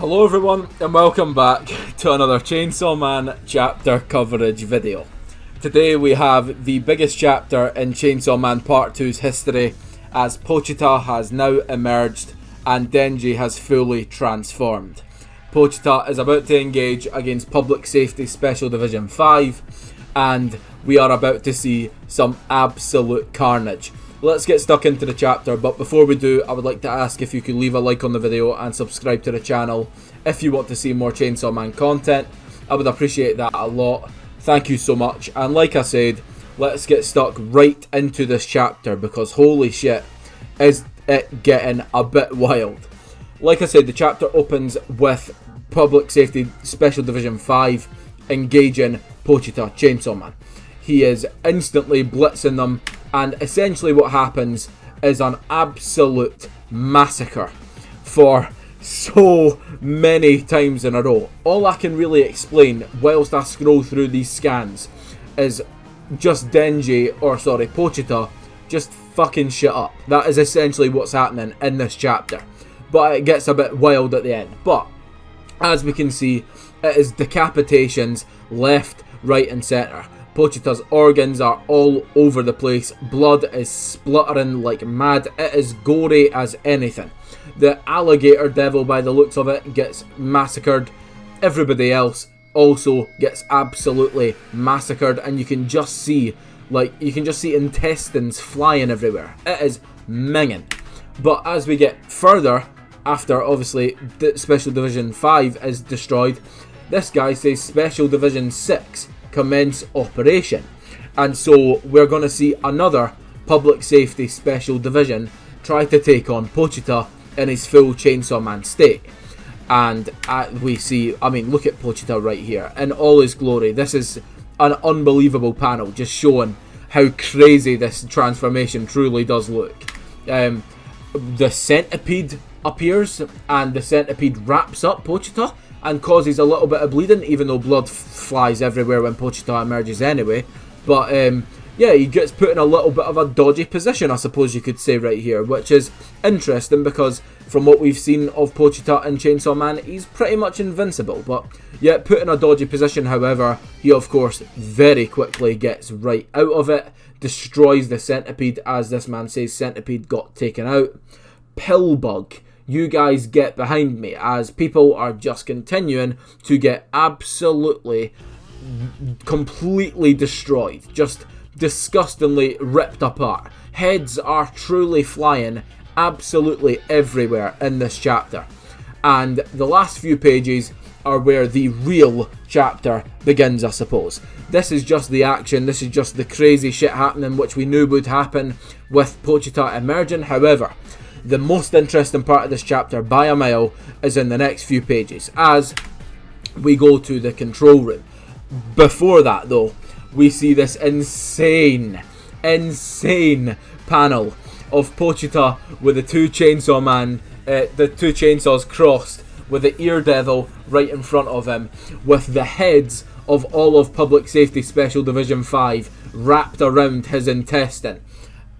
Hello everyone and welcome back to another Chainsaw Man chapter coverage video. Today we have the biggest chapter in Chainsaw Man Part 2's history, as Pochita has now emerged and Denji has fully transformed. Pochita is about to engage against Public Safety Special Division 5 and we are about to see some absolute carnage. Let's get stuck into the chapter, but before we do, I would like to ask if you could leave a like on the video and subscribe to the channel if you want to see more Chainsaw Man content. I would appreciate that a lot. Thank you so much. And like I said, let's get stuck right into this chapter because holy shit, is it getting a bit wild. Like I said, the chapter opens with Public Safety Special Division 5 engaging Pochita, Chainsaw Man. He is instantly blitzing them, and essentially what happens is an absolute massacre for so many times in a row. All I can really explain whilst I scroll through these scans is just Pochita just fucking shit up. That is essentially what's happening in this chapter. But it gets a bit wild at the end. But as we can see, it is decapitations left, right and centre. Pochita's organs are all over the place. Blood is spluttering like mad. It is gory as anything. The alligator devil, by the looks of it, gets massacred. Everybody else also gets absolutely massacred, and you can just see intestines flying everywhere. It is minging. But as we get further, after obviously the Special Division 5 is destroyed, this guy says Special Division 6 commence operation, and so we're going to see another Public Safety Special Division try to take on Pochita in his full Chainsaw Man state. And we see, I mean, look at Pochita right here in all his glory. This is an unbelievable panel, just showing how crazy this transformation truly does look. The centipede appears, and the centipede wraps up Pochita and causes a little bit of bleeding, even though blood flies everywhere when Pochita emerges anyway. But yeah, he gets put in a little bit of a dodgy position, I suppose you could say, right here, which is interesting because from what we've seen of Pochita and Chainsaw Man, he's pretty much invincible. But yeah, put in a dodgy position, however, he of course very quickly gets right out of it, destroys the centipede, as this man says centipede got taken out. Pillbug, you guys get behind me, as people are just continuing to get absolutely completely destroyed, just disgustingly ripped apart. Heads are truly flying absolutely everywhere in this chapter, and the last few pages are where the real chapter begins, I suppose. This is just the action, this is just the crazy shit happening which we knew would happen with Pochita emerging. However, the most interesting part of this chapter by a mile is in the next few pages as we go to the control room. Before that though, we see this insane panel of Pochita with the two chainsaws crossed, with the ear devil right in front of him, with the heads of all of Public Safety Special Division 5 wrapped around his intestine,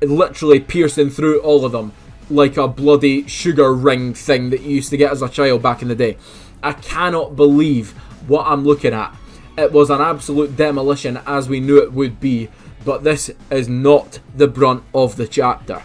literally piercing through all of them like a bloody sugar ring thing that you used to get as a child back in the day. I cannot believe what I'm looking at. It was an absolute demolition, as we knew it would be, but this is not the brunt of the chapter.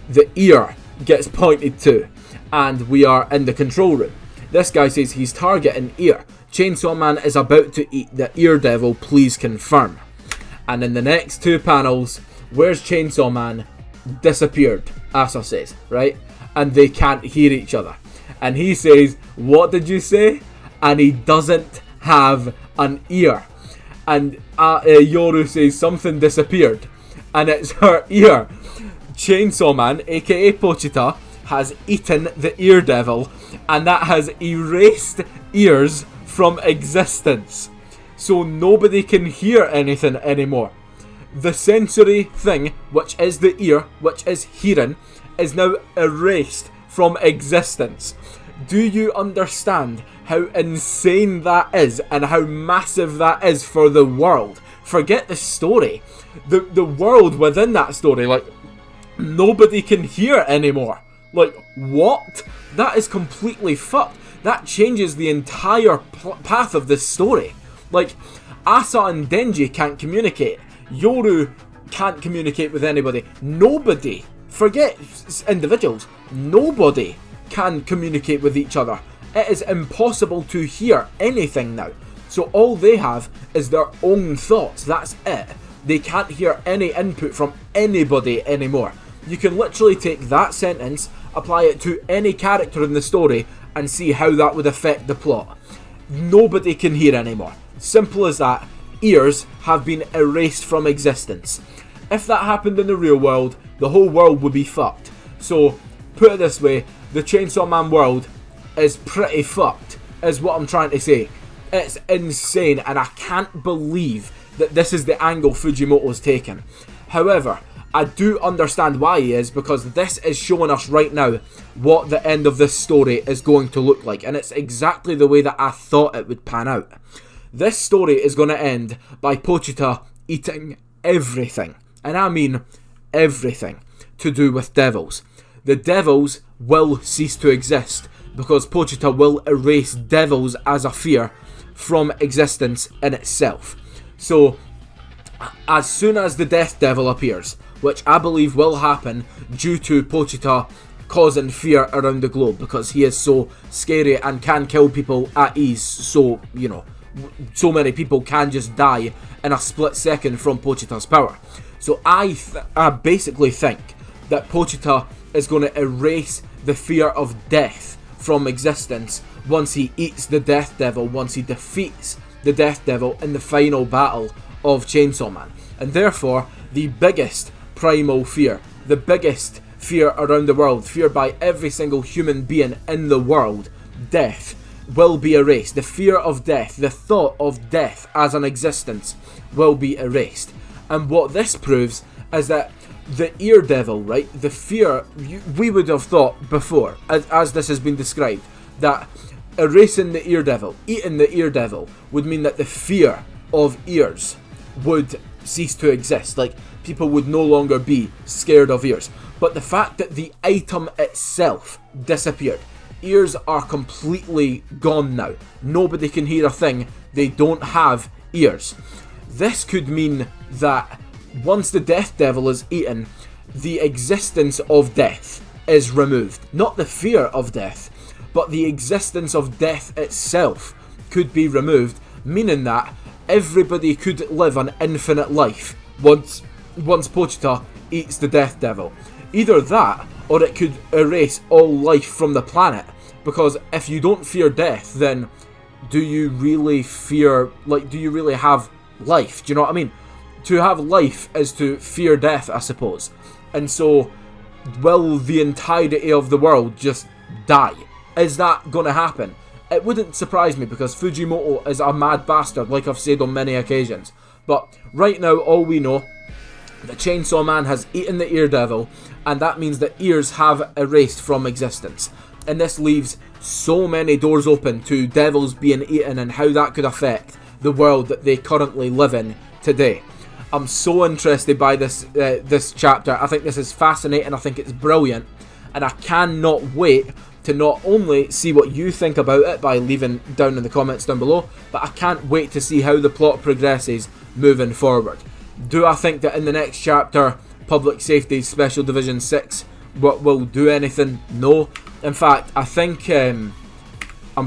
The ear gets pointed to, and we are in the control room. This guy says he's targeting ear. Chainsaw Man is about to eat the ear devil, please confirm. And in the next two panels, where's Chainsaw Man? Disappeared, Asa says, right? And they can't hear each other. And he says, what did you say? And he doesn't have an ear. And Yoru says something disappeared, and it's her ear. Chainsaw Man, aka Pochita, has eaten the ear devil, and that has erased ears from existence. So nobody can hear anything anymore. The sensory thing, which is the ear, which is hearing, is now erased from existence. Do you understand how insane that is and how massive that is for the world? Forget the story. The world within that story, like, nobody can hear anymore. Like, what? That is completely fucked. that changes the entire path of this story. Like, Asa and Denji can't communicate. Yoru can't communicate with anybody. Nobody, forget individuals, nobody can communicate with each other. It is impossible to hear anything now. So all they have is their own thoughts. That's it. They can't hear any input from anybody anymore. You can literally take that sentence, apply it to any character in the story, and see how that would affect the plot. Nobody can hear anymore. Simple as that. Ears have been erased from existence. If that happened in the real world, the whole world would be fucked. So, put it this way, the Chainsaw Man world is pretty fucked, is what I'm trying to say. It's insane, and I can't believe that this is the angle Fujimoto's taken. However, I do understand why he is, because this is showing us right now what the end of this story is going to look like, and it's exactly the way that I thought it would pan out. This story is going to end by Pochita eating everything, and I mean everything, to do with devils. The devils will cease to exist, because Pochita will erase devils as a fear from existence in itself. So, as soon as the Death Devil appears, which I believe will happen due to Pochita causing fear around the globe, because he is so scary and can kill people at ease, so, you know, so many people can just die in a split second from Pochita's power. So I basically think that Pochita is going to erase the fear of death from existence once he eats the Death Devil, once he defeats the Death Devil in the final battle of Chainsaw Man. And therefore, the biggest primal fear, the biggest fear around the world, feared by every single human being in the world, death, will be erased. The fear of death, the thought of death as an existence will be erased. And what this proves is that the ear devil, right, the fear, we would have thought before, as this has been described, that erasing the ear devil, eating the ear devil, would mean that the fear of ears would cease to exist. Like, people would no longer be scared of ears. But the fact that the item itself disappeared, ears are completely gone now. Nobody can hear a thing. They don't have ears. This could mean that once the Death Devil is eaten, the existence of death is removed. Not the fear of death, but the existence of death itself could be removed, meaning that everybody could live an infinite life once Pochita eats the Death Devil. Either that, or it could erase all life from the planet, because if you don't fear death, then do you really fear, like, do you really have life? Do you know what I mean? To have life is to fear death, I suppose. And so, will the entirety of the world just die? Is that gonna happen? It wouldn't surprise me, because Fujimoto is a mad bastard, like I've said on many occasions. But right now, all we know, the Chainsaw Man has eaten the ear devil, and that means that ears have erased from existence. And this leaves so many doors open to devils being eaten and how that could affect the world that they currently live in today. I'm so interested by this chapter. I think this is fascinating. I think it's brilliant, and I cannot wait to not only see what you think about it by leaving down in the comments down below, but I can't wait to see how the plot progresses moving forward. Do I think that in the next chapter, Public Safety Special Division 6 will do anything? No. In fact, I think I'm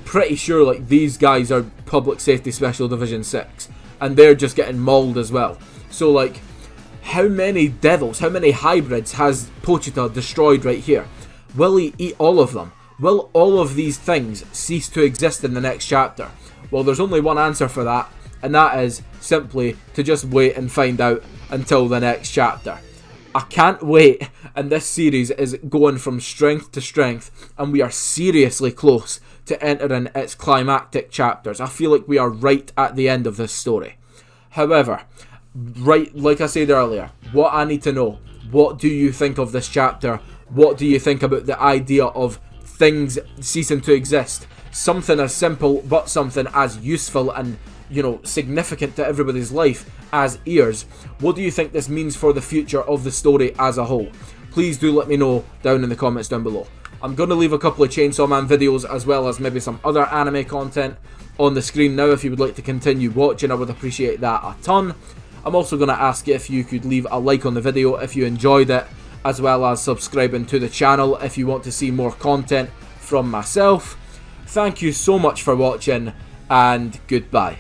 pretty sure like these guys are Public Safety Special Division 6, and they're just getting mauled as well. So like, how many devils, how many hybrids has Pochita destroyed right here? Will he eat all of them? Will all of these things cease to exist in the next chapter? Well, there's only one answer for that, and that is simply to just wait and find out until the next chapter. I can't wait, and this series is going from strength to strength, and we are seriously close to entering its climactic chapters. I feel like we are right at the end of this story. However, right, like I said earlier, what I need to know, what do you think of this chapter? What do you think about the idea of things ceasing to exist? Something as simple, but something as useful and, you know, significant to everybody's life as ears. What do you think this means for the future of the story as a whole? Please do let me know down in the comments down below. I'm going to leave a couple of Chainsaw Man videos as well as maybe some other anime content on the screen now. If you would like to continue watching, I would appreciate that a ton. I'm also going to ask if you could leave a like on the video if you enjoyed it, as well as subscribing to the channel if you want to see more content from myself. Thank you so much for watching, and goodbye.